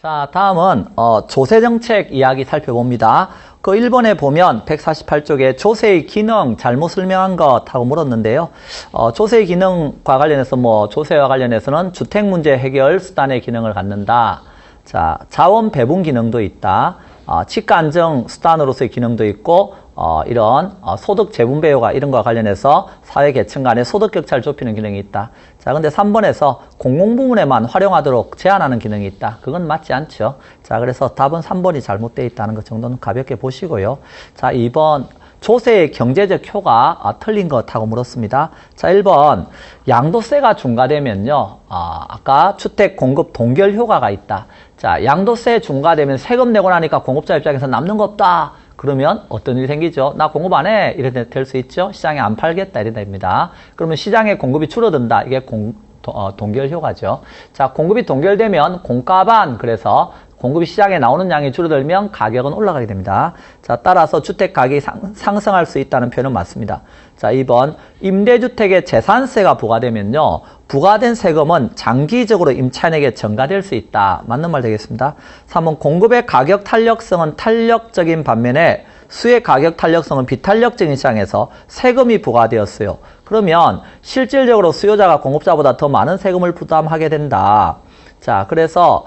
자, 다음은 조세정책 이야기 살펴봅니다. 그 1번에 보면 148쪽에 조세의 기능 잘못 설명한 것하고 물었는데요. 조세의 기능과 관련해서 조세와 관련해서는 주택 문제 해결 수단의 기능을 갖는다. 자, 자원 배분 기능도 있다. 치가 안정 수단으로서의 기능도 있고 이런 소득 재분배 효과 이런 거와 관련해서 사회 계층 간의 소득 격차를 좁히는 기능이 있다. 자, 근데 3번에서 공공 부문에만 활용하도록 제한하는 기능이 있다. 그건 맞지 않죠. 자, 그래서 답은 3번이 잘못되어 있다는 것 정도는 가볍게 보시고요. 자, 2번 조세의 경제적 효과 틀린 것하고 물었습니다. 자, 1번 양도세가 중과되면요. 아까 주택 공급 동결 효과가 있다. 자, 양도세 중과되면 세금 내고 나니까 공급자 입장에서 남는 거 없다. 그러면 어떤 일이 생기죠? 나 공급 안 해. 이렇게 될 수 있죠? 시장에 안 팔겠다. 이래 됩니다. 그러면 시장의 공급이 줄어든다. 이게 동결 효과죠. 자, 공급이 동결되면 공가반, 그래서 공급이 시장에 나오는 양이 줄어들면 가격은 올라가게 됩니다. 자, 따라서 주택 가격이 상승할 수 있다는 표현은 맞습니다. 자, 2번 임대주택에 재산세가 부과되면요. 부과된 세금은 장기적으로 임차인에게 전가될 수 있다. 맞는 말 되겠습니다. 3번 공급의 가격 탄력성은 탄력적인 반면에 수의 가격 탄력성은 비탄력적인 시장에서 세금이 부과되었어요. 그러면 실질적으로 수요자가 공급자보다 더 많은 세금을 부담하게 된다. 자, 그래서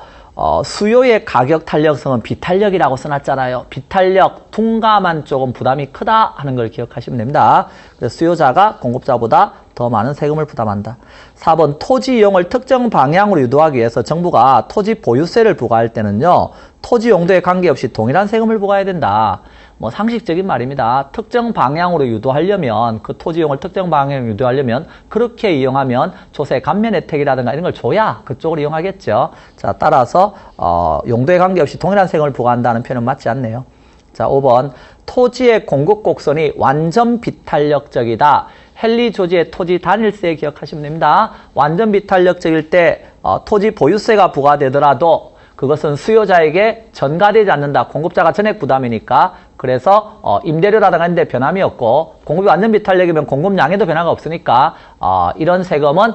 수요의 가격 탄력성은 비탄력이라고 써놨잖아요. 비탄력, 둔감한 쪽은 부담이 크다 하는 걸 기억하시면 됩니다. 그래서 수요자가 공급자보다 더 많은 세금을 부담한다. 4번 토지 이용을 특정 방향으로 유도하기 위해서 정부가 토지 보유세를 부과할 때는요. 토지 용도에 관계없이 동일한 세금을 부과해야 된다. 상식적인 말입니다. 특정 방향으로 유도하려면 그 토지 이용을 특정 방향으로 유도하려면 그렇게 이용하면 조세 감면 혜택이라든가 이런 걸 줘야 그쪽으로 이용하겠죠. 자, 따라서 용도에 관계없이 동일한 세금을 부과한다는 표현은 맞지 않네요. 자, 5번 토지의 공급 곡선이 완전 비탄력적이다. 헨리 조지의 토지 단일세 기억하시면 됩니다. 완전 비탄력적일 때 토지 보유세가 부과되더라도 그것은 수요자에게 전가되지 않는다. 공급자가 전액 부담이니까. 그래서 임대료라든가 하는데 변함이 없고 공급이 완전 비탄력이면 공급량에도 변화가 없으니까 이런 세금은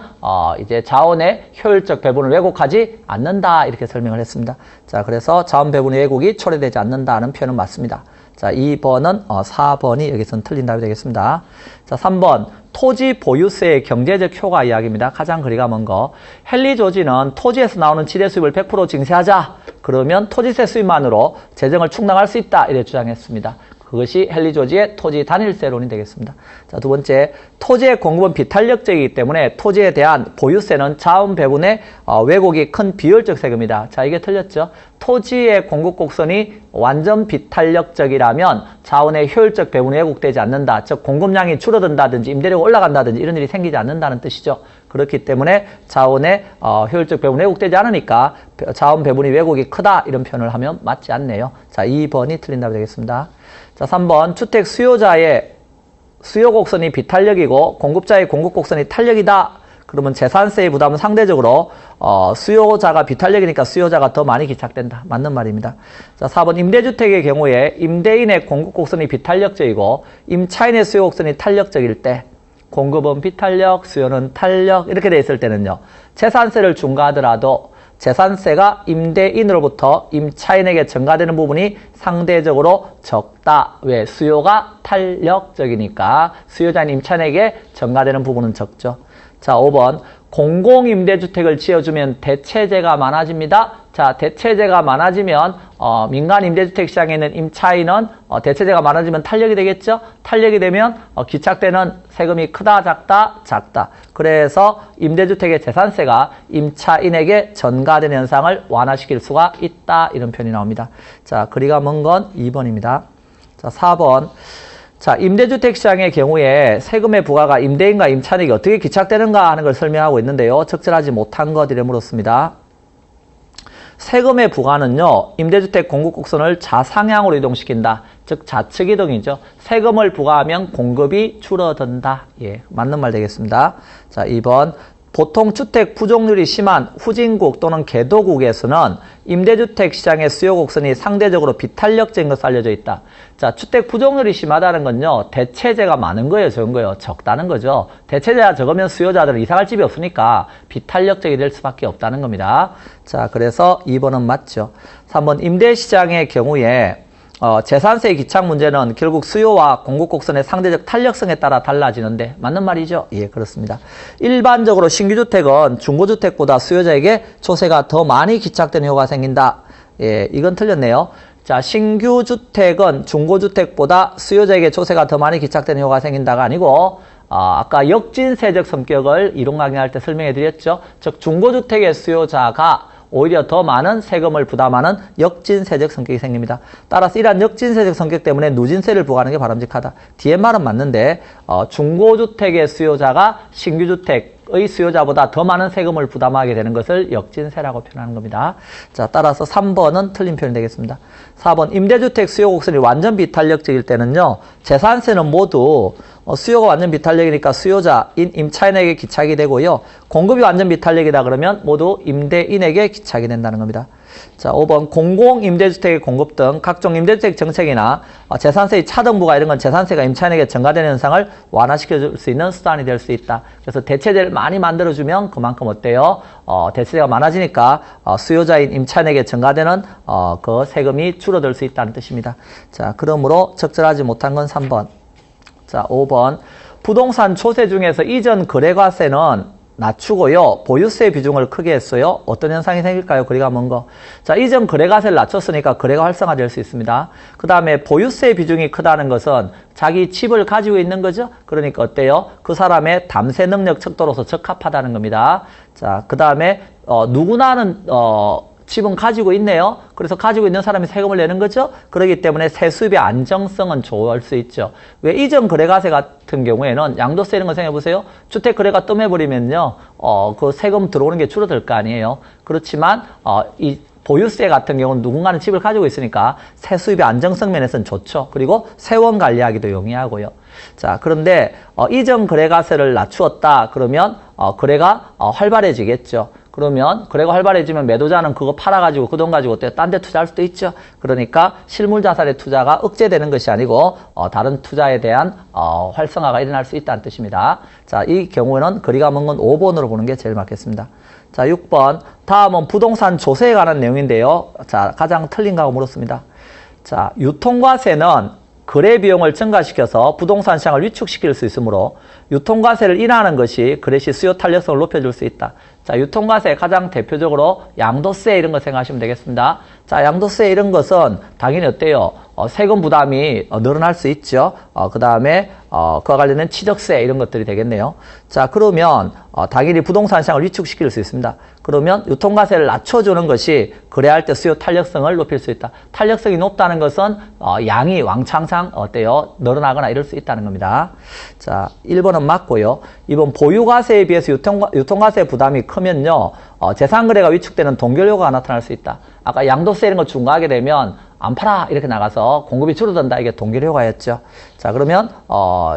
이제 자원의 효율적 배분을 왜곡하지 않는다. 이렇게 설명을 했습니다. 자, 그래서 자원 배분의 왜곡이 초래되지 않는다는 표현은 맞습니다. 자, 2번은 4번이 여기서는 틀린 답이 되겠습니다. 자, 3번 토지 보유세의 경제적 효과 이야기입니다. 가장 거리가 먼 거. 헨리 조지는 토지에서 나오는 지대 수입을 100% 징수하자. 그러면 토지세 수입만으로 재정을 충당할 수 있다. 이렇게 주장했습니다. 그것이 헨리 조지의 토지 단일세론이 되겠습니다. 자, 두 번째, 토지의 공급은 비탄력적이기 때문에 토지에 대한 보유세는 자원 배분의 왜곡이 큰 비효율적 세금이다. 자, 이게 틀렸죠. 토지의 공급 곡선이 완전 비탄력적이라면 자원의 효율적 배분이 왜곡되지 않는다. 즉 공급량이 줄어든다든지 임대료가 올라간다든지 이런 일이 생기지 않는다는 뜻이죠. 그렇기 때문에 자원의 효율적 배분이 왜곡되지 않으니까 자원 배분이 왜곡이 크다 이런 표현을 하면 맞지 않네요. 자, 2번이 틀린 답이 되겠습니다. 자, 3번 주택 수요자의 수요 곡선이 비탄력이고 공급자의 공급 곡선이 탄력이다. 그러면 재산세의 부담은 상대적으로 수요자가 비탄력이니까 수요자가 더 많이 기착된다. 맞는 말입니다. 자, 4번 임대주택의 경우에 임대인의 공급 곡선이 비탄력적이고 임차인의 수요 곡선이 탄력적일 때 공급은 비탄력, 수요는 탄력 이렇게 돼 있을 때는요. 재산세를 중과하더라도 재산세가 임대인으로부터 임차인에게 전가되는 부분이 상대적으로 적다. 왜? 수요가 탄력적이니까 수요자인 임차인에게 전가되는 부분은 적죠. 자, 5번 공공임대주택을 지어주면 대체재가 많아집니다. 자, 대체재가 많아지면 민간 임대주택 시장에 있는 임차인은 대체재가 많아지면 탄력이 되겠죠. 탄력이 되면 기착되는 세금이 크다 작다 작다. 그래서 임대주택의 재산세가 임차인에게 전가되는 현상을 완화시킬 수가 있다. 이런 표현이 나옵니다. 자, 거리가 먼 건 2번입니다. 자, 4번 자, 임대주택 시장의 경우에 세금의 부과가 임대인과 임차인에게 어떻게 기착되는가 하는 걸 설명하고 있는데요. 적절하지 못한 것 이래 물었습니다. 세금의 부과는요. 임대주택 공급 곡선을 좌상향으로 이동시킨다. 즉 좌측 이동이죠. 세금을 부과하면 공급이 줄어든다. 예, 맞는 말 되겠습니다. 자, 2번 보통 주택 부족률이 심한 후진국 또는 개도국에서는 임대주택 시장의 수요 곡선이 상대적으로 비탄력적인 것으로 알려져 있다. 자, 주택 부족률이 심하다는 건요, 대체재가 많은 거예요, 적은 거예요? 적다는 거죠. 대체재가 적으면 수요자들은 이사갈 집이 없으니까 비탄력적이 될 수밖에 없다는 겁니다. 자, 그래서 2번은 맞죠. 3번 임대시장의 경우에 재산세의 기착 문제는 결국 수요와 공급 곡선의 상대적 탄력성에 따라 달라지는데 맞는 말이죠? 예, 그렇습니다. 일반적으로 신규주택은 중고주택보다 수요자에게 조세가 더 많이 기착되는 효과가 생긴다. 예, 이건 틀렸네요. 자, 신규주택은 중고주택보다 수요자에게 조세가 더 많이 기착되는 효과가 생긴다가 아니고 아까 역진세적 성격을 이론 강의할 때 설명해 드렸죠. 즉 중고주택의 수요자가 오히려 더 많은 세금을 부담하는 역진세적 성격이 생깁니다. 따라서 이러한 역진세적 성격 때문에 누진세를 부과하는 게 바람직하다. 뒤에 말은 맞는데 중고주택의 수요자가 신규주택의 수요자보다 더 많은 세금을 부담하게 되는 것을 역진세라고 표현하는 겁니다. 자, 따라서 3번은 틀린 표현이 되겠습니다. 4번 임대주택 수요 곡선이 완전 비탄력적일 때는요. 재산세는 모두 수요가 완전 비탄력이니까 수요자인 임차인에게 기착이 되고요. 공급이 완전 비탄력이다 그러면 모두 임대인에게 기착이 된다는 겁니다. 자, 5번 공공임대주택의 공급 등 각종 임대주택 정책이나 재산세의 차등부가 이런 건 재산세가 임차인에게 증가되는 현상을 완화시켜줄 수 있는 수단이 될 수 있다. 그래서 대체재를 많이 만들어주면 그만큼 어때요? 대체재가 많아지니까 수요자인 임차인에게 증가되는 그 세금이 줄어들 수 있다는 뜻입니다. 자, 그러므로 적절하지 못한 건 3번. 자, 5번 부동산 조세 중에서 이전 거래과세는 낮추고요. 보유세 비중을 크게 했어요. 어떤 현상이 생길까요? 거리가 먼 거. 자, 이전 거래과세를 낮췄으니까 거래가 활성화될 수 있습니다. 그 다음에 보유세 비중이 크다는 것은 자기 집을 가지고 있는 거죠. 그러니까 어때요? 그 사람의 담세 능력 척도로서 적합하다는 겁니다. 자, 그 다음에 누구나는 집은 가지고 있네요. 그래서 가지고 있는 사람이 세금을 내는 거죠. 그렇기 때문에 세수입의 안정성은 좋을 수 있죠. 왜 이전 거래과세 같은 경우에는 양도세 이런 거 생각해 보세요. 주택 거래가 뜸해버리면요, 그 세금 들어오는 게 줄어들 거 아니에요. 그렇지만 이 보유세 같은 경우는 누군가는 집을 가지고 있으니까 세수입의 안정성 면에서는 좋죠. 그리고 세원 관리하기도 용이하고요. 자, 그런데 이전 거래과세를 낮추었다 그러면 거래가 활발해지겠죠. 그러면 거래가 활발해지면 매도자는 그거 팔아가지고 그 돈 가지고 딴 데 투자할 수도 있죠. 그러니까 실물자산의 투자가 억제되는 것이 아니고 다른 투자에 대한 활성화가 일어날 수 있다는 뜻입니다. 자, 이 경우에는 거리가 먼 건 5번으로 보는 게 제일 맞겠습니다. 자, 6번. 다음은 부동산 조세에 관한 내용인데요. 자, 가장 틀린 거하고 물었습니다. 자, 유통과세는 거래 비용을 증가시켜서 부동산 시장을 위축시킬 수 있으므로 유통과세를 인하하는 것이 거래 시 수요 탄력성을 높여줄 수 있다. 자, 유통과세 가장 대표적으로 양도세 이런 거 생각하시면 되겠습니다. 자, 양도세 이런 것은 당연히 어때요? 세금 부담이 늘어날 수 있죠. 그 다음에 그와 관련된 취득세 이런 것들이 되겠네요. 자, 그러면 당연히 부동산 시장을 위축시킬 수 있습니다. 그러면 유통과세를 낮춰주는 것이 거래할 때 수요 탄력성을 높일 수 있다. 탄력성이 높다는 것은 양이 왕창상 어때요? 늘어나거나 이럴 수 있다는 겁니다. 자, 1번은 맞고요. 2번 보유과세에 비해서 유통과세 부담이 크면요. 재산거래가 위축되는 동결효과가 나타날 수 있다. 아까 양도세 이런 거 중과하게 되면 안 팔아 이렇게 나가서 공급이 줄어든다. 이게 동결효과였죠. 자, 그러면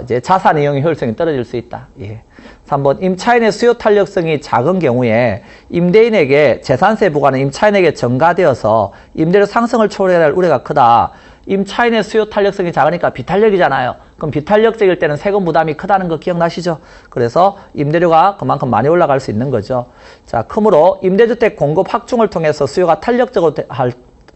이제 자산 이용 효율성이 떨어질 수 있다. 예. 3번 임차인의 수요 탄력성이 작은 경우에 임대인에게 재산세 부과는 임차인에게 전가되어서 임대료 상승을 초래할 우려가 크다. 임차인의 수요 탄력성이 작으니까 비탄력이잖아요. 그럼 비탄력적일 때는 세금 부담이 크다는 거 기억나시죠? 그래서 임대료가 그만큼 많이 올라갈 수 있는 거죠. 자, 그러므로 임대주택 공급 확충을 통해서 수요가 탄력적으로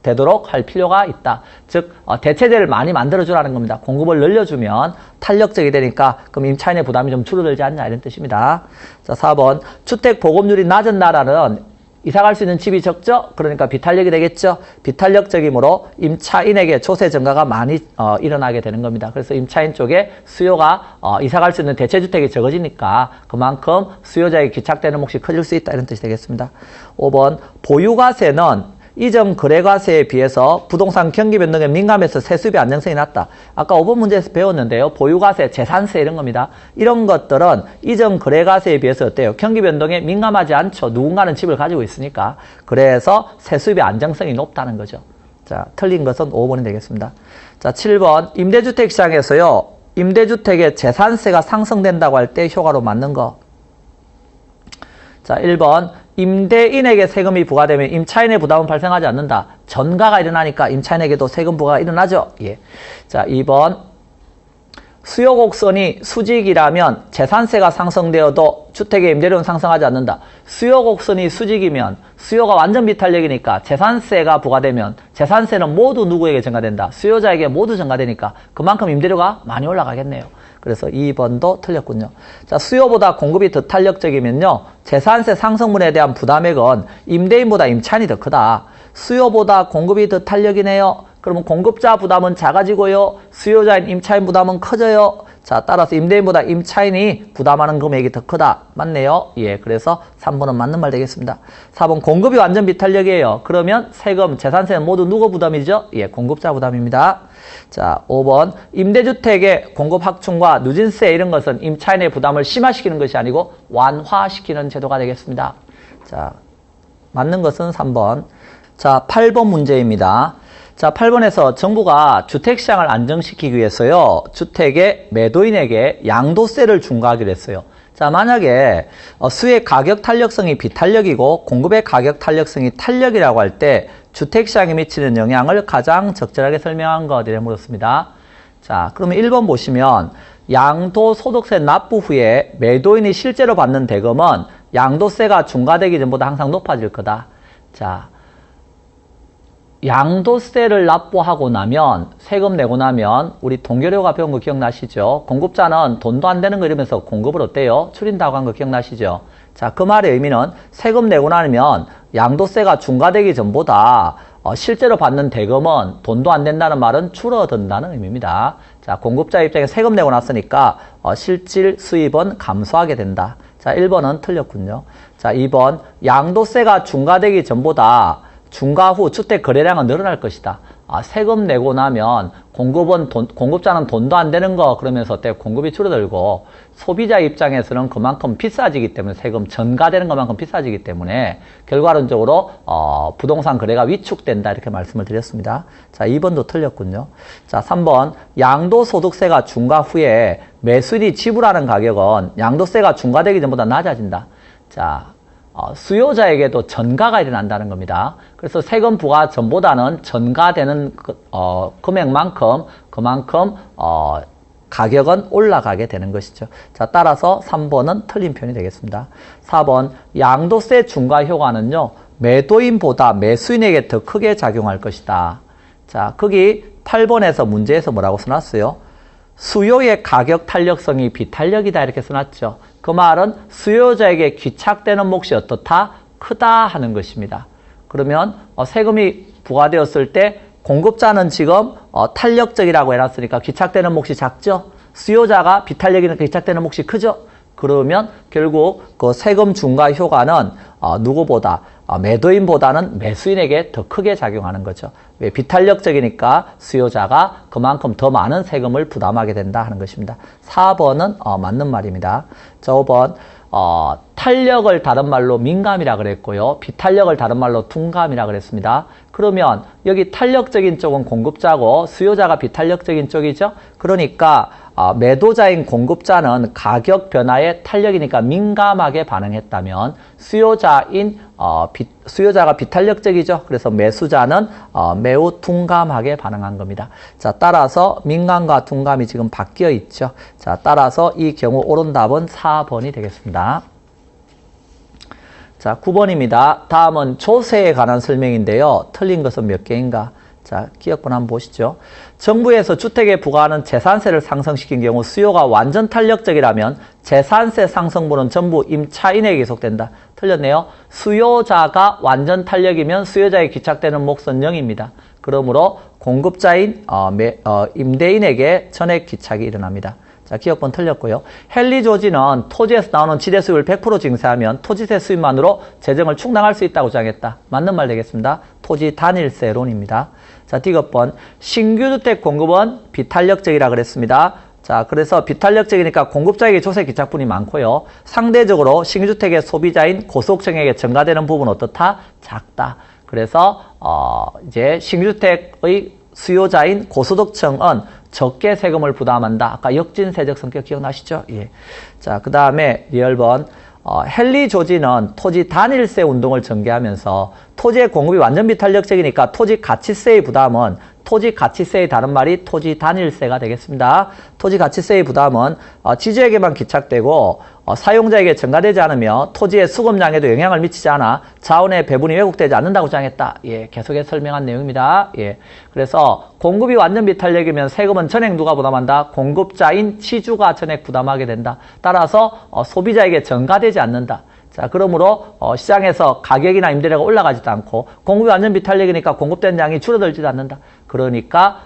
되도록 할 필요가 있다. 즉 대체재를 많이 만들어주라는 겁니다. 공급을 늘려주면 탄력적이 되니까 그럼 임차인의 부담이 좀 줄어들지 않냐 이런 뜻입니다. 자, 4번 주택 보급률이 낮은 나라는 이사갈 수 있는 집이 적죠? 그러니까 비탄력이 되겠죠? 비탄력적이므로 임차인에게 조세 증가가 많이 일어나게 되는 겁니다. 그래서 임차인 쪽에 수요가 이사갈 수 있는 대체주택이 적어지니까 그만큼 수요자에게 기착되는 몫이 커질 수 있다 이런 뜻이 되겠습니다. 5번 보유과세는 이전 거래과세에 비해서 부동산 경기 변동에 민감해서 세수입의 안정성이 낮다. 아까 5번 문제에서 배웠는데요. 보유과세, 재산세 이런 겁니다. 이런 것들은 이전 거래과세에 비해서 어때요? 경기 변동에 민감하지 않죠. 누군가는 집을 가지고 있으니까. 그래서 세수입의 안정성이 높다는 거죠. 자, 틀린 것은 5번이 되겠습니다. 자, 7번 임대주택 시장에서요. 임대주택의 재산세가 상승된다고 할 때 효과로 맞는 거. 자, 1번. 임대인에게 세금이 부과되면 임차인의 부담은 발생하지 않는다. 전가가 일어나니까 임차인에게도 세금 부과가 일어나죠. 예. 자, 2번. 수요 곡선이 수직이라면 재산세가 상승되어도 주택의 임대료는 상승하지 않는다. 수요 곡선이 수직이면 수요가 완전 비탄력이니까 재산세가 부과되면 재산세는 모두 누구에게 전가된다. 수요자에게 모두 전가되니까 그만큼 임대료가 많이 올라가겠네요. 그래서 2번도 틀렸군요. 자, 수요보다 공급이 더 탄력적이면요. 재산세 상승분에 대한 부담액은 임대인보다 임차인이 더 크다. 수요보다 공급이 더 탄력이네요. 그러면 공급자 부담은 작아지고요. 수요자인 임차인 부담은 커져요. 자, 따라서 임대인보다 임차인이 부담하는 금액이 더 크다. 맞네요. 예, 그래서 3번은 맞는 말 되겠습니다. 4번 공급이 완전 비탄력이에요. 그러면 세금, 재산세는 모두 누구 부담이죠? 예, 공급자 부담입니다. 자, 5번 임대주택의 공급 확충과 누진세 이런 것은 임차인의 부담을 심화시키는 것이 아니고 완화시키는 제도가 되겠습니다. 자, 맞는 것은 3번. 자, 8번 문제입니다. 자, 8번에서 정부가 주택시장을 안정시키기 위해서요. 주택의 매도인에게 양도세를 중과하기로 했어요. 자, 만약에 수의 가격 탄력성이 비탄력이고 공급의 가격 탄력성이 탄력이라고 할 때 주택시장에 미치는 영향을 가장 적절하게 설명한 것 이래 물었습니다. 자, 그러면 1번 보시면 양도소득세 납부 후에 매도인이 실제로 받는 대금은 양도세가 중과되기 전보다 항상 높아질 거다. 자, 양도세를 납부하고 나면 세금 내고 나면 우리 동교료가 배운 거 기억나시죠? 공급자는 돈도 안 되는 거 이러면서 공급을 어때요? 줄인다고 한 거 기억나시죠? 자, 그 말의 의미는 세금 내고 나면 양도세가 중과되기 전보다 실제로 받는 대금은 돈도 안 된다는 말은 줄어든다는 의미입니다. 자, 공급자 입장에 세금 내고 났으니까 실질 수입은 감소하게 된다. 자, 1번은 틀렸군요. 자, 2번 양도세가 중과되기 전보다 중과 후 주택 거래량은 늘어날 것이다. 세금 내고 나면 공급자는 돈도 안 되는 거 그러면서 때 공급이 줄어들고 소비자 입장에서는 그만큼 비싸지기 때문에 세금 전가되는 것만큼 비싸지기 때문에 결과론적으로 부동산 거래가 위축된다 이렇게 말씀을 드렸습니다. 자, 2번도 틀렸군요. 자, 3번 양도소득세가 중과 후에 매수인이 지불하는 가격은 양도세가 중과되기 전보다 낮아진다. 자, 수요자에게도 전가가 일어난다는 겁니다. 그래서 세금 부과 전보다는 전가되는 금액만큼 그만큼 가격은 올라가게 되는 것이죠. 자, 따라서 3번은 틀린 표현이 되겠습니다. 4번 양도세 중과 효과는요. 매도인보다 매수인에게 더 크게 작용할 것이다. 자, 거기 8번에서 문제에서 뭐라고 써놨어요? 수요의 가격 탄력성이 비탄력이다 이렇게 써놨죠. 그 말은 수요자에게 귀착되는 몫이 어떻다? 크다 하는 것입니다. 그러면 세금이 부과되었을 때 공급자는 지금 탄력적이라고 해놨으니까 귀착되는 몫이 작죠? 수요자가 비탄력이니까 귀착되는 몫이 크죠? 그러면 결국 그 세금 중과 효과는 누구보다 매도인보다는 매수인에게 더 크게 작용하는 거죠. 왜? 비탄력적이니까 수요자가 그만큼 더 많은 세금을 부담하게 된다 하는 것입니다. 4번은 맞는 말입니다. 자, 5번 탄력을 다른 말로 민감이라 그랬고요. 비탄력을 다른 말로 둔감이라 그랬습니다. 그러면 여기 탄력적인 쪽은 공급자고 수요자가 비탄력적인 쪽이죠. 그러니까 매도자인 공급자는 가격 변화에 탄력이니까 민감하게 반응했다면 수요자가 비탄력적이죠. 그래서 매수자는 매우 둔감하게 반응한 겁니다. 자, 따라서 민감과 둔감이 지금 바뀌어 있죠. 자, 따라서 이 경우 옳은 답은 4번이 되겠습니다. 자, 9번입니다. 다음은 조세에 관한 설명인데요. 틀린 것은 몇 개인가? 자, 기억번 한번 보시죠. 정부에서 주택에 부과하는 재산세를 상승시킨 경우 수요가 완전 탄력적이라면 재산세 상승분은 전부 임차인에게 기속된다. 틀렸네요. 수요자가 완전 탄력이면 수요자에 귀착되는 몫은 0입니다. 그러므로 공급자인 임대인에게 전액 귀착이 일어납니다. 자, 기억번 틀렸고요. 헨리 조지는 토지에서 나오는 지대 수입을 100% 징수하면 토지세 수입만으로 재정을 충당할 수 있다고 주장했다. 맞는 말 되겠습니다. 토지 단일세론입니다. 자, D급번 신규주택 공급은 비탄력적이라 그랬습니다. 자, 그래서 비탄력적이니까 공급자에게 조세 기착분이 많고요. 상대적으로 신규주택의 소비자인 고소득층에게 전가되는 부분은 어떻다? 작다. 그래서 이제 신규주택의 수요자인 고소득층은 적게 세금을 부담한다. 아까 역진세적 성격 기억나시죠? 예. 자, 그 다음에 리얼번 헨리 조지는 토지 단일세 운동을 전개하면서 토지의 공급이 완전 비탄력적이니까 토지 가치세의 부담은 토지 가치세의 다른 말이 토지 단일세가 되겠습니다. 토지 가치세의 부담은 지주에게만 기착되고 사용자에게 전가되지 않으며 토지의 수급량에도 영향을 미치지 않아 자원의 배분이 왜곡되지 않는다고 주장했다. 예, 계속해서 설명한 내용입니다. 예, 그래서 공급이 완전 비탄력이면 세금은 전액 누가 부담한다? 공급자인 지주가 전액 부담하게 된다. 따라서 소비자에게 전가되지 않는다. 자, 그러므로 시장에서 가격이나 임대료가 올라가지도 않고 공급이 완전 비탄력이니까 공급된 양이 줄어들지도 않는다. 그러니까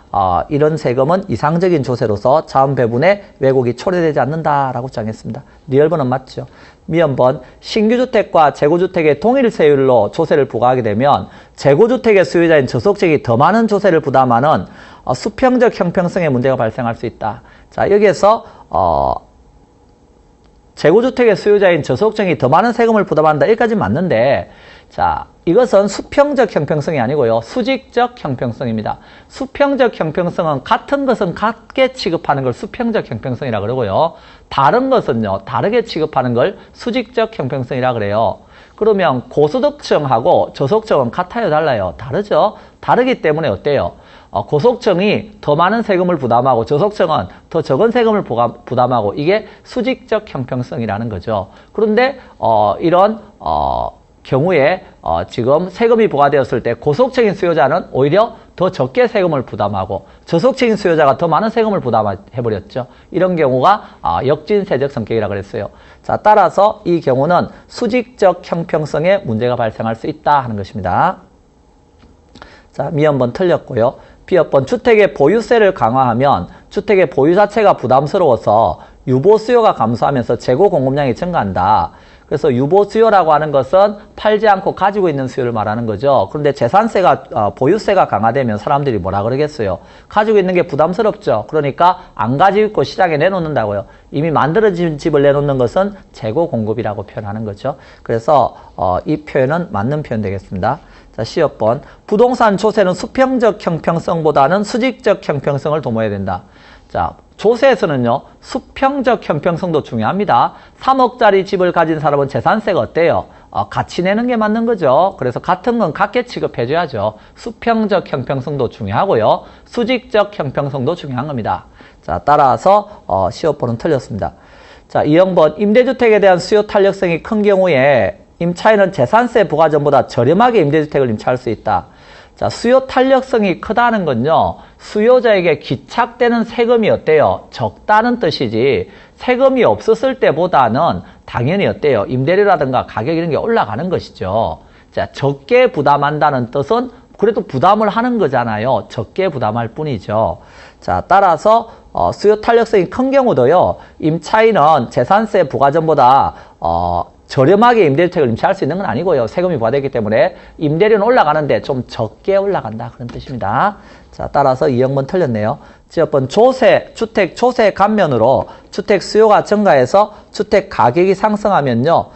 이런 세금은 이상적인 조세로서 자원 배분에 왜곡이 초래되지 않는다라고 주장했습니다. 리얼번은 맞죠. 미연번 신규주택과 재고주택의 동일 세율로 조세를 부과하게 되면 재고주택의 수요자인 저소득층이 더 많은 조세를 부담하는 수평적 형평성의 문제가 발생할 수 있다. 자, 여기에서 재고주택의 수요자인 저소득층이 더 많은 세금을 부담한다. 여기까지 맞는데, 자, 이것은 수평적 형평성이 아니고요. 수직적 형평성입니다. 수평적 형평성은 같은 것은 같게 취급하는 걸 수평적 형평성이라 그러고요. 다른 것은요, 다르게 취급하는 걸 수직적 형평성이라 그래요. 그러면 고소득층하고 저소득층은 같아요, 달라요? 다르죠? 다르기 때문에 어때요? 고소득층이 더 많은 세금을 부담하고 저소득층은 더 적은 세금을 부담하고 이게 수직적 형평성이라는 거죠. 그런데 이런 경우에 지금 세금이 부과되었을 때 고소득층인 수요자는 오히려 더 적게 세금을 부담하고 저소득층인 수요자가 더 많은 세금을 부담해버렸죠. 이런 경우가 역진세적 성격이라고 그랬어요. 자, 따라서 이 경우는 수직적 형평성에 문제가 발생할 수 있다 하는 것입니다. 자, 미연번 틀렸고요. B번번 주택의 보유세를 강화하면 주택의 보유 자체가 부담스러워서 유보 수요가 감소하면서 재고 공급량이 증가한다. 그래서 유보 수요라고 하는 것은 팔지 않고 가지고 있는 수요를 말하는 거죠. 그런데 재산세가 보유세가 강화되면 사람들이 뭐라 그러겠어요? 가지고 있는 게 부담스럽죠. 그러니까 안 가지고 있고 시장에 내놓는다고요. 이미 만들어진 집을 내놓는 것은 재고 공급이라고 표현하는 거죠. 그래서 이 표현은 맞는 표현 되겠습니다. 자, C번 부동산 조세는 수평적 형평성보다는 수직적 형평성을 도모해야 된다. 자, 조세에서는요, 수평적 형평성도 중요합니다. 3억짜리 집을 가진 사람은 재산세가 어때요? 같이 내는 게 맞는 거죠. 그래서 같은 건 같게 취급해줘야죠. 수평적 형평성도 중요하고요. 수직적 형평성도 중요한 겁니다. 자, 따라서 C번은 틀렸습니다. 자, 2번 임대주택에 대한 수요 탄력성이 큰 경우에 임차인은 재산세 부과 전보다 저렴하게 임대주택을 임차할 수 있다. 자, 수요 탄력성이 크다는 건요, 수요자에게 기착되는 세금이 어때요? 적다는 뜻이지, 세금이 없었을 때보다는 당연히 어때요? 임대료라든가 가격 이런 게 올라가는 것이죠. 자, 적게 부담한다는 뜻은 그래도 부담을 하는 거잖아요. 적게 부담할 뿐이죠. 자, 따라서 수요 탄력성이 큰 경우도요, 임차인은 재산세 부과 전보다 저렴하게 임대주택을 임차할 수 있는 건 아니고요. 세금이 부과되기 때문에 임대료는 올라가는데 좀 적게 올라간다. 그런 뜻입니다. 자, 따라서 2번은 틀렸네요. G번 주택 조세 감면으로 주택 수요가 증가해서 주택 가격이 상승하면요,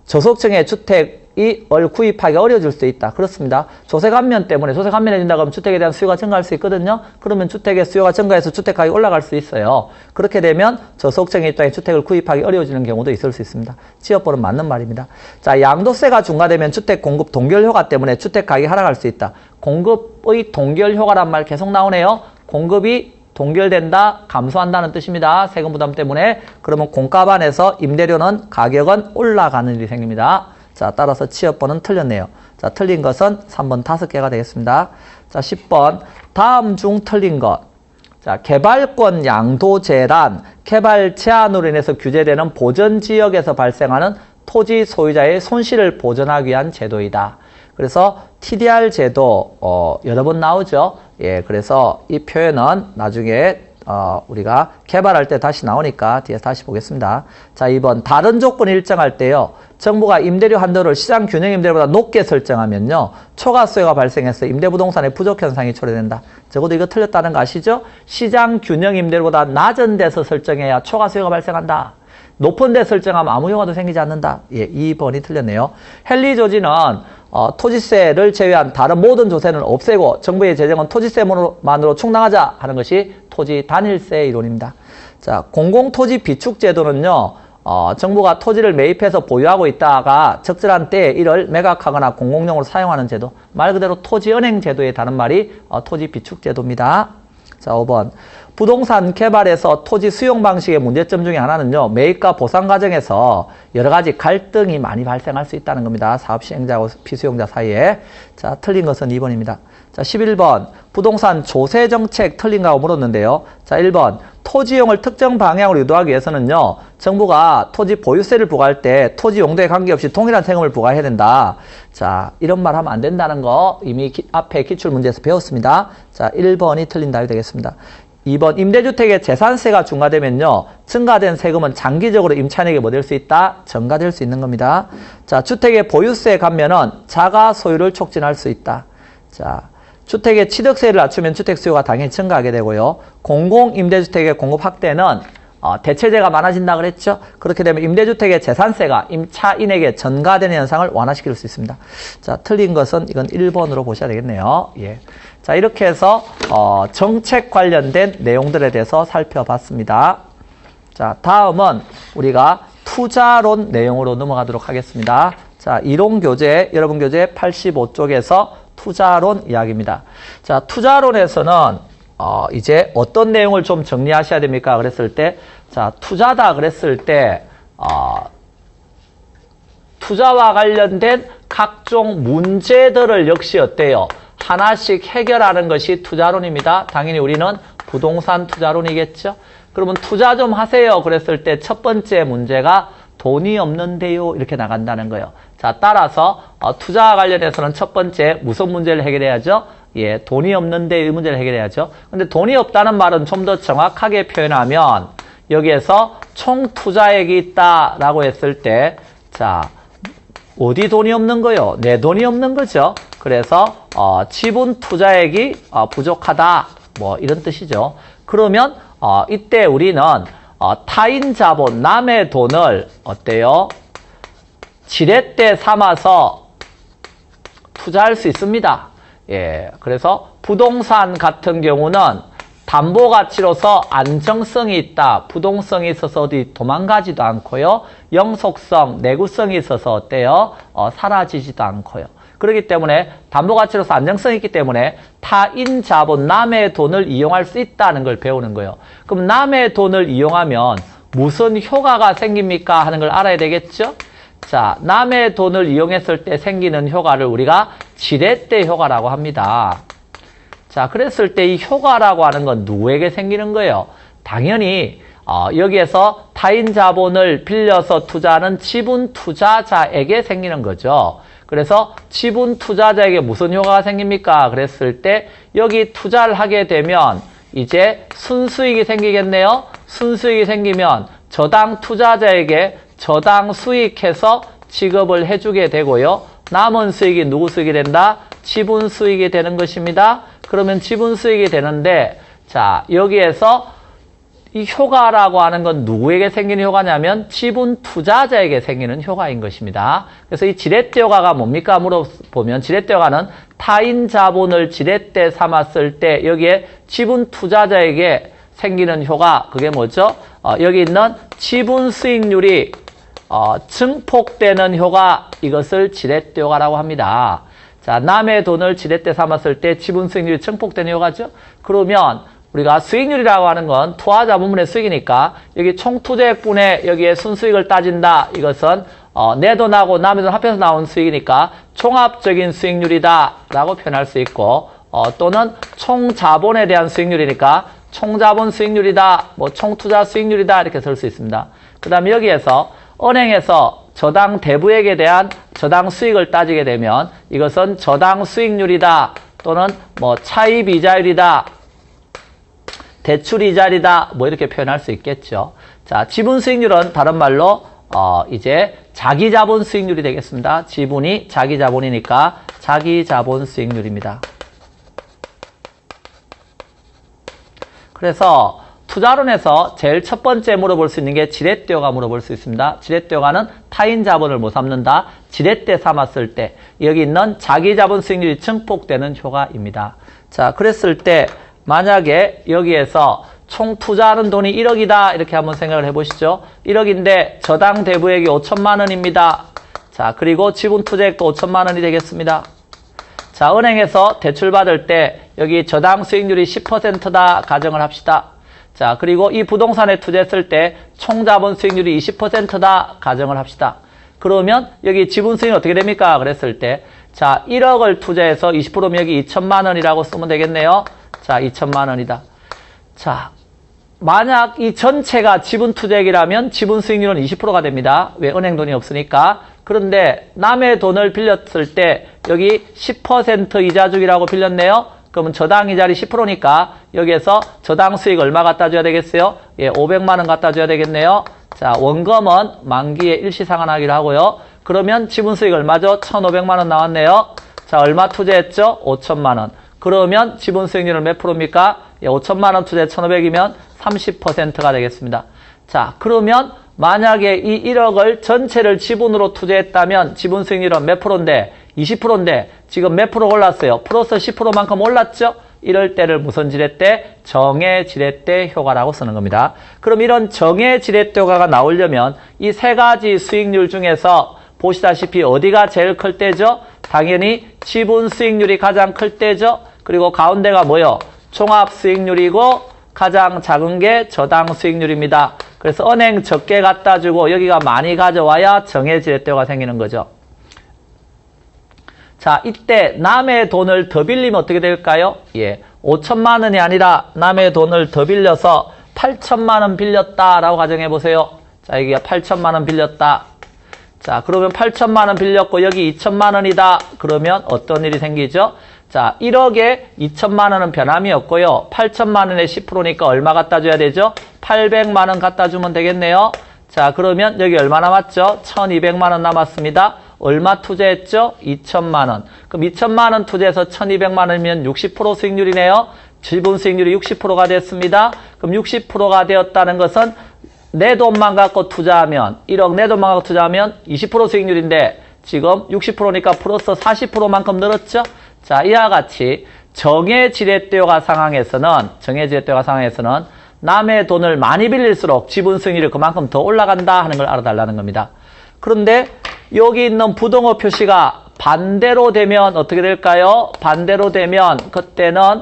저소득층의 주택이 구입하기 어려워질 수 있다. 그렇습니다. 조세 감면 때문에 조세 감면해진다 그러면 주택에 대한 수요가 증가할 수 있거든요. 그러면 주택의 수요가 증가해서 주택 가격이 올라갈 수 있어요. 그렇게 되면 저소득층의 입장에 주택을 구입하기 어려워지는 경우도 있을 수 있습니다. G번은 맞는 말입니다. 자, 양도세가 중과되면 주택 공급 동결 효과 때문에 주택 가격이 하락할 수 있다. 공급의 동결 효과란 말 계속 나오네요. 공급이 동결된다, 감소한다는 뜻입니다. 세금 부담 때문에. 그러면 공가 안에서 임대료는 가격은 올라가는 일이 생깁니다. 자, 따라서 C번은 틀렸네요. 자, 틀린 것은 3번 5개가 되겠습니다. 자, 10번 다음 중 틀린 것. 자, 개발권 양도제란 개발 제한으로 인해서 규제되는 보전지역에서 발생하는 토지 소유자의 손실을 보전하기 위한 제도이다. 그래서 TDR 제도 여러 번 나오죠. 예, 그래서 이 표현은 나중에 우리가 개발할 때 다시 나오니까 뒤에서 다시 보겠습니다. 자, 2번 다른 조건을 일정할 때요, 정부가 임대료 한도를 시장 균형 임대료보다 높게 설정하면요, 초과 수요가 발생해서 임대부동산의 부족 현상이 초래된다. 적어도 이거 틀렸다는 거 아시죠? 시장 균형 임대료보다 낮은 데서 설정해야 초과 수요가 발생한다. 높은 데 설정하면 아무 효과도 생기지 않는다. 예, 2번이 틀렸네요. 헨리 조지는 토지세를 제외한 다른 모든 조세는 없애고 정부의 재정은 토지세만으로 충당하자 하는 것이 토지 단일세 이론입니다. 자, 공공토지 비축제도는요, 정부가 토지를 매입해서 보유하고 있다가 적절한 때에 이를 매각하거나 공공용으로 사용하는 제도. 말 그대로 토지은행 제도에 다른 말이 토지비축제도입니다. 자, 5번. 부동산 개발에서 토지 수용 방식의 문제점 중에 하나는요, 매입과 보상 과정에서 여러 가지 갈등이 많이 발생할 수 있다는 겁니다. 사업 시행자하고 피수용자 사이에. 자, 틀린 것은 2번입니다. 자, 11번. 부동산 조세 정책 틀린가고 물었는데요. 자, 1번. 토지 이용을 특정 방향으로 유도하기 위해서는요, 정부가 토지 보유세를 부과할 때 토지 용도에 관계없이 동일한 세금을 부과해야 된다. 자, 이런 말 하면 안 된다는 거 이미 앞에 기출문제에서 배웠습니다. 자, 1번이 틀린 답이 되겠습니다. 2번, 임대주택의 재산세가 중과되면요, 증가된 세금은 장기적으로 임차인에게 뭐 될 수 있다? 전가될 수 있는 겁니다. 자, 주택의 보유세 감면은 자가 소유를 촉진할 수 있다. 자, 주택의 취득세를 낮추면 주택 수요가 당연히 증가하게 되고요. 공공임대주택의 공급 확대는 대체재가 많아진다 그랬죠? 그렇게 되면 임대주택의 재산세가 임차인에게 전가되는 현상을 완화시킬 수 있습니다. 자, 틀린 것은 이건 1번으로 보셔야 되겠네요. 예. 자, 이렇게 해서 정책 관련된 내용들에 대해서 살펴봤습니다. 자, 다음은 우리가 투자론 내용으로 넘어가도록 하겠습니다. 자, 이론교재, 여러분 교재 85쪽에서 투자론 이야기입니다. 자, 투자론에서는 이제 어떤 내용을 좀 정리하셔야 됩니까? 그랬을 때, 자, 투자다 그랬을 때, 투자와 관련된 각종 문제들을 역시 어때요? 하나씩 해결하는 것이 투자론입니다. 당연히 우리는 부동산 투자론이겠죠? 그러면 투자 좀 하세요. 그랬을 때 첫 번째 문제가 돈이 없는데요. 이렇게 나간다는 거예요. 자, 따라서 투자와 관련해서는 첫 번째 무슨 문제를 해결해야죠? 예, 돈이 없는데 이 문제를 해결해야죠. 근데 돈이 없다는 말은 좀 더 정확하게 표현하면 여기에서 총 투자액이 있다라고 했을 때, 자, 어디 돈이 없는 거요? 내 돈이 없는 거죠. 그래서 지분 투자액이 부족하다, 뭐 이런 뜻이죠. 그러면 이때 우리는 타인 자본, 남의 돈을 어때요? 지렛대 삼아서 투자할 수 있습니다. 예, 그래서 부동산 같은 경우는 담보가치로서 안정성이 있다. 부동성이 있어서 어디 도망가지도 않고요. 영속성, 내구성이 있어서 어때요? 사라지지도 않고요. 그렇기 때문에 담보가치로서 안정성이 있기 때문에 타인 자본, 남의 돈을 이용할 수 있다는 걸 배우는 거예요. 그럼 남의 돈을 이용하면 무슨 효과가 생깁니까? 하는 걸 알아야 되겠죠? 자, 남의 돈을 이용했을 때 생기는 효과를 우리가 지렛대 효과라고 합니다. 자, 그랬을 때 이 효과라고 하는 건 누구에게 생기는 거예요? 당연히 여기에서 타인 자본을 빌려서 투자하는 지분 투자자에게 생기는 거죠. 그래서 지분 투자자에게 무슨 효과가 생깁니까? 그랬을 때 여기 투자를 하게 되면 이제 순수익이 생기겠네요. 순수익이 생기면 저당 투자자에게 저당 수익해서 지급을 해주게 되고요. 남은 수익이 누구 수익이 된다? 지분 수익이 되는 것입니다. 그러면 지분 수익이 되는데, 자, 여기에서 이 효과라고 하는 건 누구에게 생기는 효과냐면 지분 투자자에게 생기는 효과인 것입니다. 그래서 이 지렛대 효과가 뭡니까? 물어보면 지렛대 효과는 타인 자본을 지렛대 삼았을 때 여기에 지분 투자자에게 생기는 효과, 그게 뭐죠? 여기 있는 지분 수익률이 증폭되는 효과, 이것을 지렛대 효과라고 합니다. 자, 남의 돈을 지렛대 삼았을 때 지분 수익률이 증폭되는 효과죠. 그러면 우리가 수익률이라고 하는 건 투자자 부문의 수익이니까 여기 총 투자액분의 여기에 순수익을 따진다. 이것은 내 돈하고 남의 돈 합해서 나온 수익이니까 종합적인 수익률이다 라고 표현할 수 있고, 또는 총 자본에 대한 수익률이니까 총자본 수익률이다, 뭐 총투자 수익률이다, 이렇게 쓸 수 있습니다. 그 다음에 여기에서 은행에서 저당 대부액에 대한 저당 수익을 따지게 되면 이것은 저당 수익률이다, 또는 뭐 차입 이자율이다, 대출 이자율이다, 뭐 이렇게 표현할 수 있겠죠. 자, 지분 수익률은 다른 말로 이제 자기 자본 수익률이 되겠습니다. 지분이 자기 자본이니까 자기 자본 수익률입니다. 그래서 투자론에서 제일 첫 번째 물어볼 수 있는 게 지렛대 효과 물어볼 수 있습니다. 지렛대 효과는 타인 자본을 못 삼는다. 지렛대 삼았을 때 여기 있는 자기 자본 수익률이 증폭되는 효과입니다. 자, 그랬을 때 만약에 여기에서 총 투자하는 돈이 1억이다. 이렇게 한번 생각을 해보시죠. 1억인데 저당 대부액이 5천만 원입니다. 자, 그리고 지분 투자액도 5천만 원이 되겠습니다. 자, 은행에서 대출 받을 때 여기 저당 수익률이 10%다 가정을 합시다. 자, 그리고 이 부동산에 투자했을 때 총 자본 수익률이 20%다 가정을 합시다. 그러면 여기 지분 수익이 어떻게 됩니까? 그랬을 때 자, 1억을 투자해서 20%면 여기 2천만 원이라고 쓰면 되겠네요. 자, 2천만 원이다. 자, 만약 이 전체가 지분 투자액이라면 지분 수익률은 20%가 됩니다. 왜? 은행 돈이 없으니까. 그런데 남의 돈을 빌렸을 때 여기 10% 이자 주기라고 빌렸네요. 그러면 저당 이자율이 10%니까 여기에서 저당 수익 얼마 갖다 줘야 되겠어요? 예, 500만 원 갖다 줘야 되겠네요. 자, 원금은 만기에 일시상환하기로 하고요. 그러면 지분 수익 얼마죠? 1,500만 원 나왔네요. 자, 얼마 투자했죠? 5천만 원. 그러면 지분 수익률은 몇 프로입니까? 예, 5천만 원 투자에 1,500이면 30%가 되겠습니다. 자, 그러면 만약에 이 1억을 전체를 지분으로 투자했다면 지분 수익률은 몇 프로인데? 20%인데 지금 몇 프로 올랐어요? 플러스 10%만큼 올랐죠? 이럴 때를 무슨 지렛대? 정의 지렛대 효과라고 쓰는 겁니다. 그럼 이런 정의 지렛대 효과가 나오려면 이 세 가지 수익률 중에서 보시다시피 어디가 제일 클 때죠? 당연히 지분 수익률이 가장 클 때죠? 그리고 가운데가 뭐요? 종합 수익률이고 가장 작은 게 저당 수익률입니다. 그래서 은행 적게 갖다 주고 여기가 많이 가져와야 정의 지렛대가 생기는 거죠. 자, 이때 남의 돈을 더 빌리면 어떻게 될까요? 예, 5천만 원이 아니라 남의 돈을 더 빌려서 8천만 원 빌렸다라고 가정해 보세요. 자, 여기가 8천만 원 빌렸다. 자, 그러면 8천만 원 빌렸고 여기 2천만 원이다. 그러면 어떤 일이 생기죠? 자, 1억에 2천만 원은 변함이 없고요. 8천만 원에 10%니까 얼마 갖다 줘야 되죠? 800만 원 갖다 주면 되겠네요. 자, 그러면 여기 얼마 남았죠? 1200만 원 남았습니다. 얼마 투자했죠? 2천만 원. 그럼 2천만 원 투자해서 1200만 원이면 60% 수익률이네요. 지분 수익률이 60%가 됐습니다. 그럼 60%가 되었다는 것은 내 돈만 갖고 투자하면 1억 내 돈만 갖고 투자하면 20% 수익률인데 지금 60%니까 플러스 40%만큼 늘었죠? 자, 이와 같이 정의 지렛대효과 상황에서는 남의 돈을 많이 빌릴수록 지분 수익률이 그만큼 더 올라간다 하는 걸 알아달라는 겁니다. 그런데 여기 있는 부동어 표시가 반대로 되면 어떻게 될까요? 반대로 되면 그때는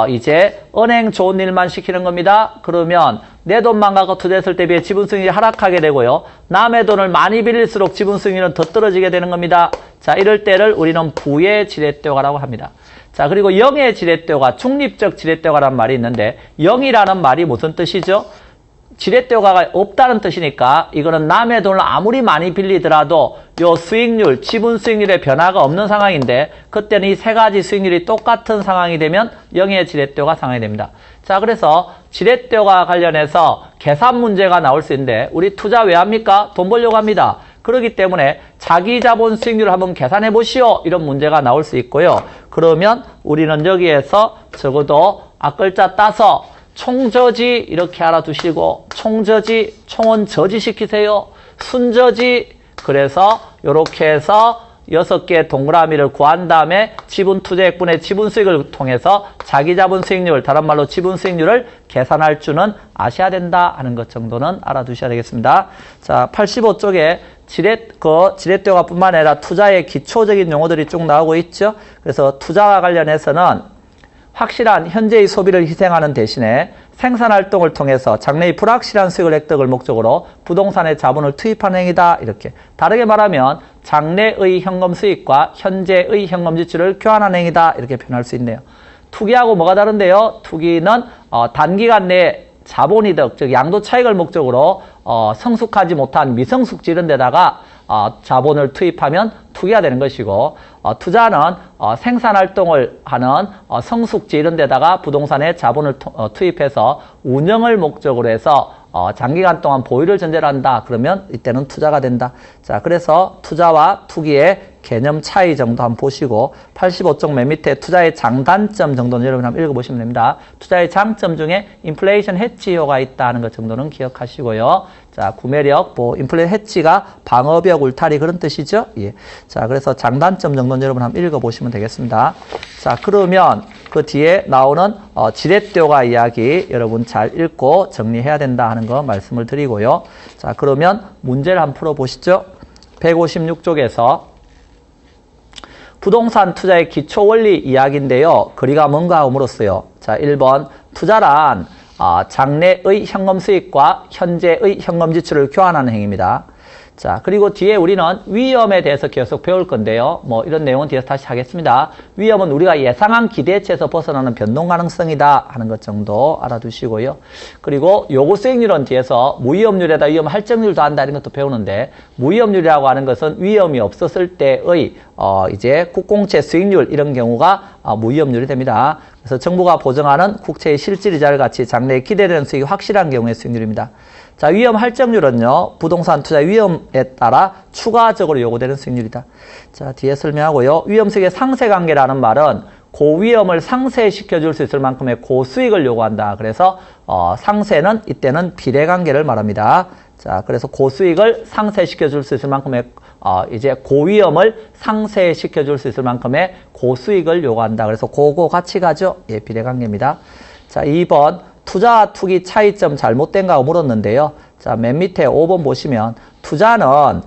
이제 은행 좋은 일만 시키는 겁니다. 그러면 내 돈만 갖고 투자했을 때 비해 지분 수익률이 하락하게 되고요. 남의 돈을 많이 빌릴수록 지분 수익률은 더 떨어지게 되는 겁니다. 자, 이럴 때를 우리는 부의 지렛대효과라고 합니다. 자, 그리고 영의 지렛대효과, 중립적 지렛대효과라는 말이 있는데 영이라는 말이 무슨 뜻이죠? 지렛대효과가 없다는 뜻이니까 이거는 남의 돈을 아무리 많이 빌리더라도 요 수익률, 지분 수익률의 변화가 없는 상황인데 그때는 이 세 가지 수익률이 똑같은 상황이 되면 영의 지렛대효과 상황이 됩니다. 자, 그래서 지렛대효과 관련해서 계산 문제가 나올 수 있는데 우리 투자 왜 합니까? 돈 벌려고 합니다. 그렇기 때문에 자기 자본 수익률을 한번 계산해 보시오. 이런 문제가 나올 수 있고요. 그러면 우리는 여기에서 적어도 앞글자 따서 총저지 이렇게 알아두시고 총저지, 총은 저지시키세요. 순저지, 그래서 이렇게 해서 6개의 동그라미를 구한 다음에 지분 투자액분의 지분 수익을 통해서 자기 자본 수익률, 다른 말로 지분 수익률을 계산할 줄은 아셔야 된다 하는 것 정도는 알아두셔야 되겠습니다. 자, 85쪽에 지렛대효과 뿐만 아니라 투자의 기초적인 용어들이 쭉 나오고 있죠. 그래서 투자와 관련해서는 확실한 현재의 소비를 희생하는 대신에 생산활동을 통해서 장래의 불확실한 수익을 획득을 목적으로 부동산에 자본을 투입하는 행위다. 이렇게. 다르게 말하면 장래의 현금 수익과 현재의 현금 지출을 교환하는 행위다. 이렇게 표현할 수 있네요. 투기하고 뭐가 다른데요? 투기는 단기간 내에 자본이득, 즉 양도 차익을 목적으로 성숙하지 못한 미성숙지 이런 데다가 자본을 투입하면 투기가 되는 것이고 투자는 생산활동을 하는 성숙지 이런 데다가 부동산에 자본을 투입해서 운영을 목적으로 해서 장기간 동안 보유를 전제로 한다. 그러면 이때는 투자가 된다. 자, 그래서 투자와 투기의 개념 차이 정도 한번 보시고 85쪽 맨 밑에 투자의 장단점 정도는 여러분 한번 읽어보시면 됩니다. 투자의 장점 중에 인플레이션 해치 효과가 있다는 것 정도는 기억하시고요. 자, 구매력, 인플레이션 해치가 방어벽, 울타리 그런 뜻이죠. 예. 자, 그래서 장단점 정도는 여러분 한번 읽어보시면 되겠습니다. 자, 그러면 그 뒤에 나오는 지렛대오가 이야기 여러분 잘 읽고 정리해야 된다 하는 거 말씀을 드리고요. 자, 그러면 문제를 한번 풀어보시죠. 156쪽에서 부동산 투자의 기초 원리 이야기인데요. 거리가 뭔가 하고 물었어요. 자, 1번 투자란 장래의 현금 수익과 현재의 현금 지출을 교환하는 행위입니다. 자, 그리고 뒤에 우리는 위험에 대해서 계속 배울 건데요. 뭐 이런 내용은 뒤에서 다시 하겠습니다. 위험은 우리가 예상한 기대치에서 벗어나는 변동 가능성이다 하는 것 정도 알아두시고요. 그리고 요구 수익률은 뒤에서 무위험률에다 위험 할증률 더한다 이런 것도 배우는데, 무위험률이라고 하는 것은 위험이 없었을 때의 이제 국공채 수익률 이런 경우가 무위험률이 됩니다. 그래서 정부가 보증하는 국채의 실질이자를 같이 장래에 기대되는 수익이 확실한 경우의 수익률입니다. 자, 위험 할증률은요, 부동산 투자 위험에 따라 추가적으로 요구되는 수익률이다. 자, 뒤에 설명하고요. 위험 수익의 상세 관계라는 말은 고위험을 상쇄시켜 줄 수 있을 만큼의 고수익을 요구한다. 그래서 상세는 이때는 비례관계를 말합니다. 자, 그래서 고수익을 상쇄시켜 줄 수 있을 만큼의 이제 고위험을 상쇄시켜 줄 수 있을 만큼의 고수익을 요구한다. 그래서 고고 같이 가죠. 예, 비례관계입니다. 자, 2번 투자와 투기 차이점 잘못된가 물었는데요. 자, 맨 밑에 5번 보시면 투자는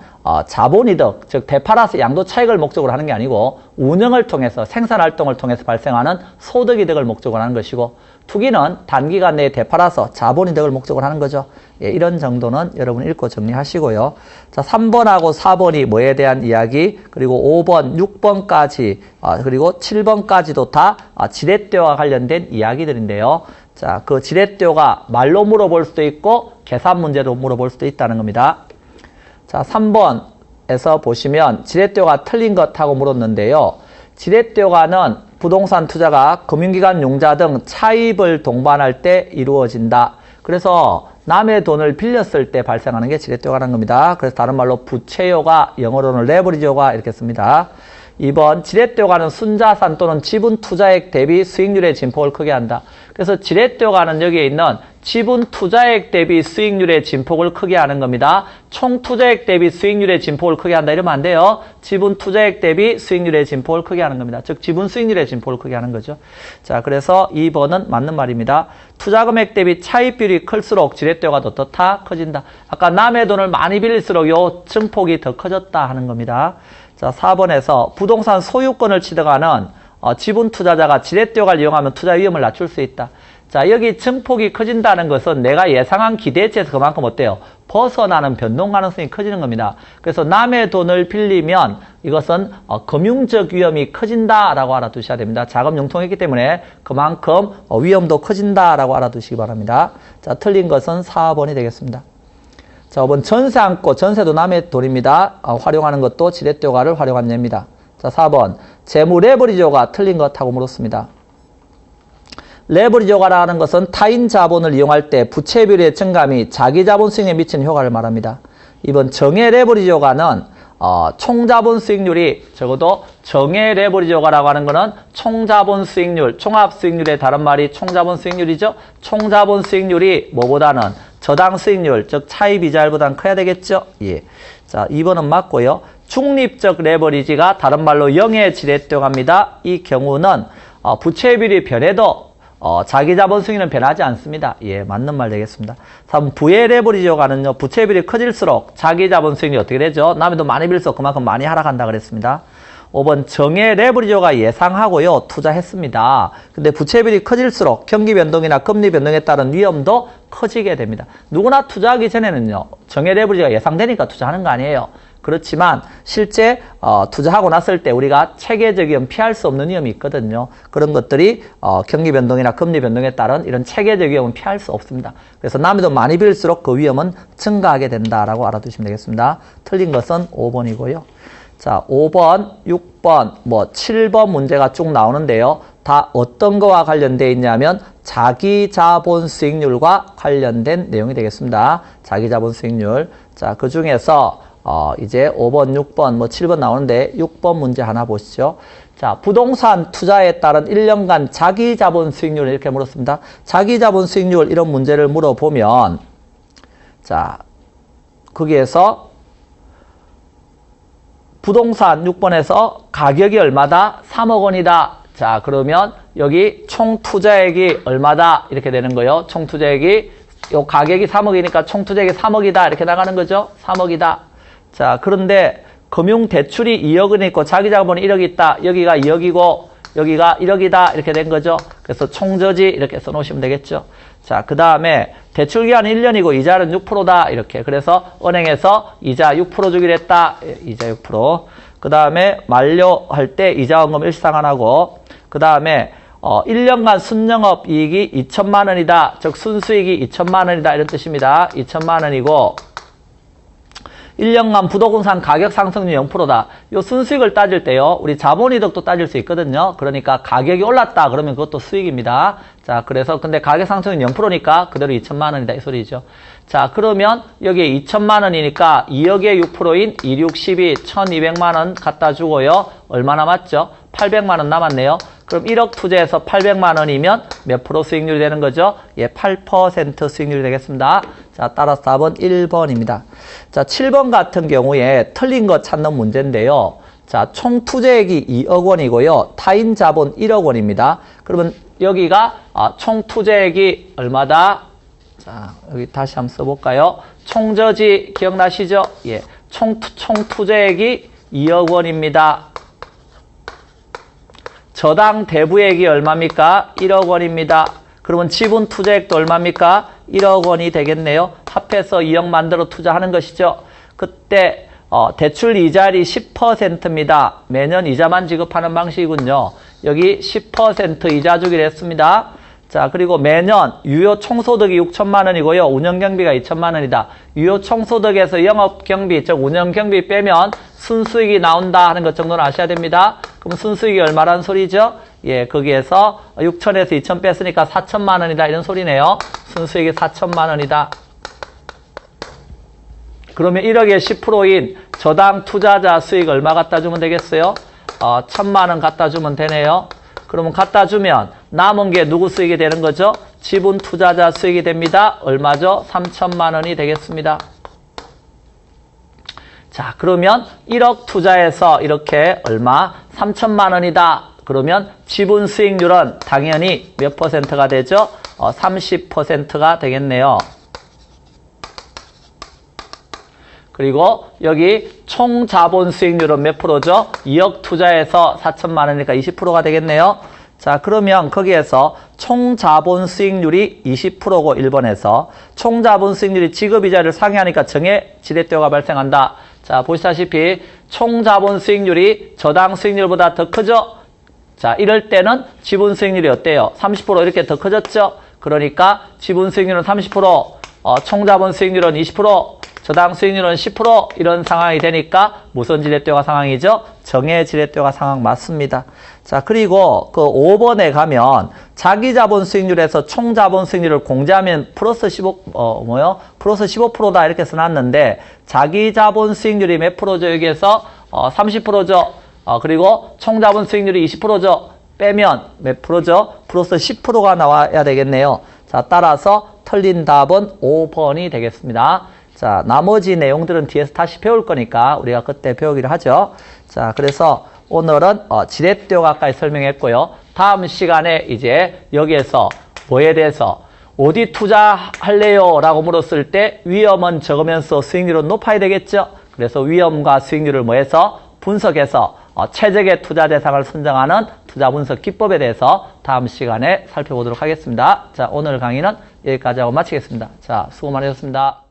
자본이득, 즉 되팔아서 양도 차익을 목적으로 하는 게 아니고 운영을 통해서 생산활동을 통해서 발생하는 소득이득을 목적으로 하는 것이고, 투기는 단기간 내에 되팔아서 자본이득을 목적으로 하는 거죠. 예, 이런 정도는 여러분 읽고 정리하시고요. 자, 3번하고 4번이 뭐에 대한 이야기, 그리고 5번, 6번까지 그리고 7번까지도 다 지렛대와 관련된 이야기들인데요. 자, 그 지렛대오가 말로 물어볼 수도 있고 계산 문제로 물어볼 수도 있다는 겁니다. 자, 3번에서 보시면 지렛대오가 틀린 것하고 물었는데요. 지렛대오가는 부동산 투자가 금융기관 융자 등 차입을 동반할 때 이루어진다. 그래서 남의 돈을 빌렸을 때 발생하는 게 지렛대오가라는 겁니다. 그래서 다른 말로 부채요가, 영어로는 레버리지요가 이렇게 씁니다. 2번 지렛대오가는 순자산 또는 지분 투자액 대비 수익률의 진폭을 크게 한다. 그래서 지렛대오가는 여기에 있는 지분 투자액 대비 수익률의 진폭을 크게 하는 겁니다. 총 투자액 대비 수익률의 진폭을 크게 한다 이러면 안 돼요. 지분 투자액 대비 수익률의 진폭을 크게 하는 겁니다. 즉 지분 수익률의 진폭을 크게 하는 거죠. 자, 그래서 2번은 맞는 말입니다. 투자 금액 대비 차입 비율이 클수록 지렛대오가 더 커진다. 아까 남의 돈을 많이 빌릴수록 요 증폭이 더 커졌다 하는 겁니다. 자, 4번에서 부동산 소유권을 취득하는 지분 투자자가 지렛대오가를 이용하면 투자 위험을 낮출 수 있다. 자, 여기 증폭이 커진다는 것은 내가 예상한 기대치에서 그만큼 어때요? 벗어나는 변동 가능성이 커지는 겁니다. 그래서 남의 돈을 빌리면 이것은 금융적 위험이 커진다라고 알아두셔야 됩니다. 자금 융통했기 때문에 그만큼 위험도 커진다라고 알아두시기 바랍니다. 자, 틀린 것은 4번이 되겠습니다. 자, 5번 전세 안고, 전세도 남의 돈입니다. 활용하는 것도 지렛대오가를 활용한 예입니다. 자, 4번 재무 레버리지요가 틀린 것하고 물었습니다. 레버리지요가라는 것은 타인 자본을 이용할 때 부채 비율의 증감이 자기 자본 수익에 미치는 효과를 말합니다. 2번 정의 레버리지요가는 총자본 수익률이 적어도 정의 레버리지요가라고 하는 것은 총자본 수익률, 종합 수익률의 다른 말이 총자본 수익률이죠. 총자본 수익률이 뭐보다는 저당 수익률, 즉 차입 이자율보다는 커야 되겠죠. 예. 자, 2번은 맞고요. 중립적 레버리지가 다른 말로 0의 지렛대오가입니다. 이 경우는 부채 비율이 변해도 자기 자본 수익률은 변하지 않습니다. 예, 맞는 말 되겠습니다. 3번 부의 레버리지요가는요, 부채 비율이 커질수록 자기 자본 수익률이 어떻게 되죠? 남의 돈 많이 빌릴수록 그만큼 많이 하락한다 그랬습니다. 5번 정의 레버리지요가 예상하고요, 투자했습니다. 근데 부채 비율이 커질수록 경기 변동이나 금리 변동에 따른 위험도 커지게 됩니다. 누구나 투자하기 전에는요, 정의 레버리지가 예상되니까 투자하는 거 아니에요. 그렇지만 실제 투자하고 났을 때 우리가 체계적 위험, 피할 수 없는 위험이 있거든요. 그런 것들이 경기 변동이나 금리 변동에 따른 이런 체계적 위험은 피할 수 없습니다. 그래서 남의 돈 많이 빌릴수록 그 위험은 증가하게 된다라고 알아두시면 되겠습니다. 틀린 것은 5번이고요. 자, 5번, 6번, 7번 문제가 쭉 나오는데요. 다 어떤 거와 관련되어 있냐면 자기 자본 수익률과 관련된 내용이 되겠습니다. 자기 자본 수익률. 자, 그 중에서 이제 5번, 6번, 7번 나오는데 6번 문제 하나 보시죠. 자, 부동산 투자에 따른 1년간 자기 자본 수익률을 이렇게 물었습니다. 자기 자본 수익률 이런 문제를 물어보면, 자, 거기에서 부동산 6번에서 가격이 얼마다? 3억 원이다. 자, 그러면 여기 총 투자액이 얼마다? 이렇게 되는 거예요. 총 투자액이, 요 가격이 3억이니까 총 투자액이 3억이다. 이렇게 나가는 거죠. 3억이다. 자, 그런데 금융대출이 2억은 있고 자기자본이 1억이 있다. 여기가 2억이고 여기가 1억이다. 이렇게 된 거죠. 그래서 총저지 이렇게 써놓으시면 되겠죠. 자, 그 다음에 대출기간은 1년이고 이자는 6%다. 이렇게. 그래서 은행에서 이자 6% 주기로 했다. 이자 6%. 그 다음에 만료할 때 이자원금 일상 안 하고, 그 다음에 1년간 순영업 이익이 2천만 원이다. 즉 순수익이 2천만 원이다. 이런 뜻입니다. 2천만 원이고 1년간 부동산 가격 상승률 0%다. 요 순수익을 따질 때요. 우리 자본이득도 따질 수 있거든요. 그러니까 가격이 올랐다. 그러면 그것도 수익입니다. 자, 그래서 근데 가격 상승률 0%니까 그대로 2천만 원이다. 이 소리죠. 자, 그러면 여기에 2천만 원이니까 2억의 6%인 2, 6, 12, 1200만 원 갖다 주고요. 얼마 남았죠? 800만 원 남았네요. 그럼 1억 투자해서 800만 원이면 몇 프로 수익률이 되는 거죠? 예, 8% 수익률이 되겠습니다. 자, 따라서 답은 1번입니다. 자, 7번 같은 경우에 틀린 거 찾는 문제인데요. 자, 총 투자액이 2억 원이고요. 타인 자본 1억 원입니다. 그러면 여기가 총 투자액이 얼마다? 자, 여기 다시 한번 써볼까요? 총저지 기억나시죠? 예, 총 투자액이 2억 원입니다. 저당 대부액이 얼마입니까? 1억 원입니다. 그러면 지분 투자액도 얼마입니까? 1억 원이 되겠네요. 합해서 2억 만들어 투자하는 것이죠. 그때 대출 이자율이 10%입니다. 매년 이자만 지급하는 방식이군요. 여기 10% 이자 주기로 했습니다. 자, 그리고 매년 유효 총소득이 6천만 원이고요. 운영경비가 2천만 원이다. 유효 총소득에서 영업경비, 즉 운영경비 빼면 순수익이 나온다 하는 것 정도는 아셔야 됩니다. 그럼 순수익이 얼마란 소리죠? 예, 거기에서 6천에서 2천 뺐으니까 4천만 원이다. 이런 소리네요. 순수익이 4천만 원이다. 그러면 1억의 10%인 저당 투자자 수익 얼마 갖다 주면 되겠어요? 1,000만 원 갖다 주면 되네요. 그러면 갖다 주면 남은 게 누구 수익이 되는 거죠? 지분 투자자 수익이 됩니다. 얼마죠? 3천만 원이 되겠습니다. 자, 그러면 1억 투자해서 이렇게 얼마? 3천만 원이다. 그러면 지분 수익률은 당연히 몇 퍼센트가 되죠? 30%가 되겠네요. 그리고 여기 총 자본 수익률은 몇 프로죠? 2억 투자해서 4천만 원이니까 20%가 되겠네요. 자, 그러면 거기에서 총 자본 수익률이 20%고 1번에서 총 자본 수익률이 지급이자를 상회하니까 정해 지렛대오가 발생한다. 자, 보시다시피 총 자본 수익률이 저당 수익률보다 더 크죠? 자, 이럴 때는 지분 수익률이 어때요? 30% 이렇게 더 커졌죠? 그러니까 지분 수익률은 30%, 총 자본 수익률은 20%, 저당 수익률은 10% 이런 상황이 되니까 무슨 지렛대오가 상황이죠? 정해 지렛대오가 상황 맞습니다. 자, 그리고 그 5번에 가면 자기 자본 수익률에서 총 자본 수익률을 공제하면 플러스 15%다 이렇게 써놨는데 자기 자본 수익률이 몇 프로죠? 여기에서 30%죠. 그리고 총 자본 수익률이 20%죠. 빼면 몇 프로죠? 플러스 10%가 나와야 되겠네요. 자, 따라서 틀린 답은 5번이 되겠습니다. 자, 나머지 내용들은 뒤에서 다시 배울 거니까 우리가 그때 배우기로 하죠. 자, 그래서 오늘은 지렛대오 가까이 설명했고요. 다음 시간에 이제 여기에서 뭐에 대해서 어디 투자할래요? 라고 물었을 때 위험은 적으면서 수익률은 높아야 되겠죠. 그래서 위험과 수익률을 뭐해서 분석해서 최적의 투자 대상을 선정하는 투자 분석 기법에 대해서 다음 시간에 살펴보도록 하겠습니다. 자, 오늘 강의는 여기까지 하고 마치겠습니다. 자, 수고 많으셨습니다.